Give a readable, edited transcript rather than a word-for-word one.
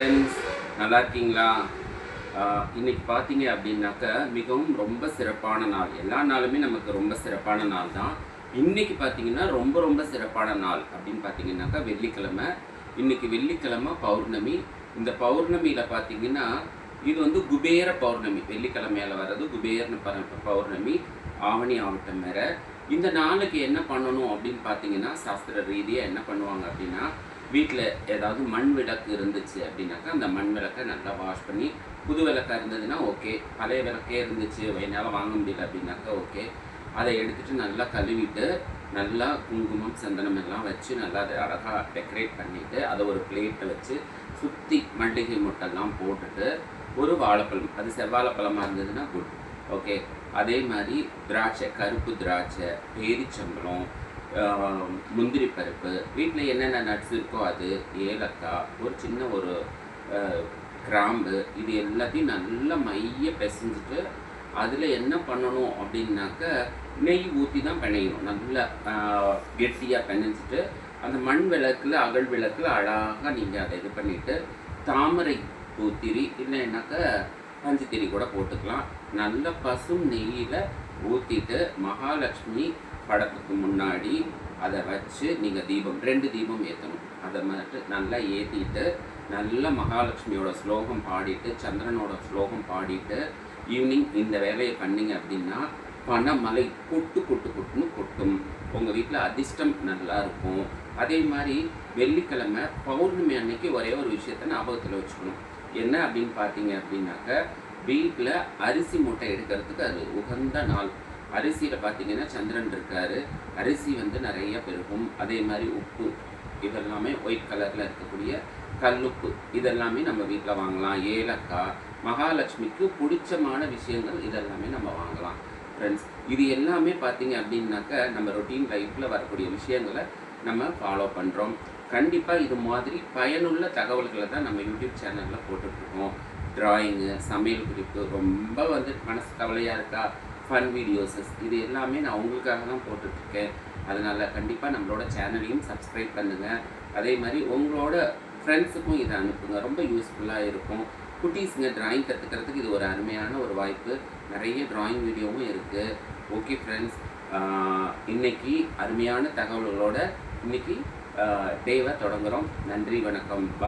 Friends, நல்லா இருக்கீங்களா? இன்னைக்கு பார்த்தீங்க அப்படின்னாக்க மிகவும் ரொம்ப சிறப்பான நாள். எல்லா நாளுமே நமக்கு ரொம்ப சிறப்பான நாள் தான். இன்னைக்கு பார்த்தீங்கன்னா ரொம்ப ரொம்ப சிறப்பான நாள் அப்படின்னு பார்த்தீங்கன்னாக்கா வெள்ளிக்கிழமை. இன்னைக்கு வெள்ளிக்கிழமை பௌர்ணமி. இந்த பௌர்ணமியில் பார்த்தீங்கன்னா இது வந்து குபேர பௌர்ணமி. வெள்ளிக்கிழமையில வர்றது குபேர்னு பௌர்ணமி. ஆவணி ஆவட்டம் வேற. இந்த நாளுக்கு என்ன பண்ணணும் அப்படின்னு பார்த்தீங்கன்னா சாஸ்திர ரீதியாக என்ன பண்ணுவாங்க அப்படின்னா, வீட்டில் ஏதாவது மண் விளக்கு இருந்துச்சு அப்படின்னாக்கா அந்த மண் விளக்கை நல்லா வாஷ் பண்ணி, புது விளக்காக இருந்ததுன்னா ஓகே, பழைய விளக்கே இருந்துச்சு என்னால் வாங்க முடியல அப்படின்னாக்கா ஓகே, அதை எடுத்துகிட்டு நல்லா கழுவிட்டு நல்லா குங்குமம் சந்தனம் எல்லாம் வச்சு நல்லா அதை அழகாக டெக்கரேட் பண்ணிவிட்டு அதை ஒரு பிளேட்டை வச்சு சுற்றி மல்லிகை முட்டெல்லாம் போட்டுட்டு ஒரு வாழைப்பழம், அது செவ்வாழைப்பழமாக இருந்ததுன்னா குட் ஓகே. அதே மாதிரி திராட்சை, கருப்பு திராட்சை, பேரிச்சம்பழம், முந்திரி பருப்பு, வீட்டில் என்னென்ன நட்ஸ் இருக்கோ அது, ஏலக்காய், ஒரு சின்ன ஒரு கிராம்பு, இது எல்லாத்தையும் நல்லா மைய பிசைஞ்சிட்டு அதில் என்ன பண்ணணும் அப்படின்னாக்க நெய் ஊற்றி தான் பிணையணும். நல்லா கெட்டியாக பிணைஞ்சிட்டு அந்த மண் விளக்கில் அகல் விளக்கில் அழகாக நீங்கள் அதை இது பண்ணிவிட்டு தாமரை பூத்திரி இல்லைன்னாக்க பஞ்சுத்திரி கூட போட்டுக்கலாம். நல்ல பசும் நெய்யில் ஊற்றிட்டு மகாலட்சுமி படத்துக்கு முன்னாடி அதை வச்சு நீங்கள் தீபம் 2 தீபம் ஏற்றணும். அதை மட்டும் நல்லா ஏற்றிட்டு நல்ல மகாலட்சுமியோட ஸ்லோகம் பாடிட்டு சந்திரனோட ஸ்லோகம் பாடிட்டு ஈவினிங் இந்த வேலையை பண்ணிங்க அப்படின்னா பணமலை கொட்டு கொட்டு கொட்டுன்னு கொட்டும். உங்கள் வீட்டில் அதிர்ஷ்டம் நல்லா இருக்கும். அதே மாதிரி வெள்ளிக்கிழமை பௌர்ணமி அன்னைக்கு ஒரே ஒரு விஷயத்தை ஞாபகத்தில் வச்சுக்கணும். என்ன அப்படின்னு பார்த்தீங்க அப்படின்னாக்க, வீட்டில் அரிசி மூட்டை எடுக்கிறதுக்கு அது உகந்த நாள். அரிசியில் பார்த்தீங்கன்னா சந்திரன் இருக்கார், அரிசி வந்து நிறைய பெருகும். அதே மாதிரி உப்பு, இதெல்லாமே ஒயிட் கலரில் இருக்கக்கூடிய கல்லுப்பு, இதெல்லாமே நம்ம வீட்டில் வாங்கலாம். ஏலக்காய், மகாலட்சுமிக்கு பிடிச்சமான விஷயங்கள் இதெல்லாமே நம்ம வாங்கலாம். ஃப்ரெண்ட்ஸ், இது எல்லாமே பார்த்தீங்க அப்படின்னாக்க நம்ம ரொட்டீன் லைஃப்பில் வரக்கூடிய விஷயங்களை நம்ம ஃபாலோ பண்ணுறோம். கண்டிப்பாக இது மாதிரி பயனுள்ள தகவல்களை தான் நம்ம யூடியூப் சேனலில் போட்டுட்ருக்கோம். ட்ராயிங்கு, சமையல் குறிப்பு, ரொம்ப வந்து மனசு கவலையாக இருக்கா, ஃபன் வீடியோஸஸ், இது எல்லாமே நான் உங்களுக்காக தான் போட்டுட்ருக்கேன். அதனால் கண்டிப்பாக நம்மளோட சேனலையும் சப்ஸ்கிரைப் பண்ணுங்கள். அதே மாதிரி உங்களோட ஃப்ரெண்ட்ஸுக்கும் இதை அனுப்புங்க, ரொம்ப யூஸ்ஃபுல்லாக இருக்கும். குட்டீஸுங்க ட்ராயிங் கற்றுக்கிறதுக்கு இது ஒரு அருமையான ஒரு வாய்ப்பு. நிறைய ட்ராயிங் வீடியோவும் இருக்குது. ஓகே ஃப்ரெண்ட்ஸ், இன்றைக்கி அருமையான தகவல்களோட இன்றைக்கி டேவை தொடங்குகிறோம். நன்றி, வணக்கம்.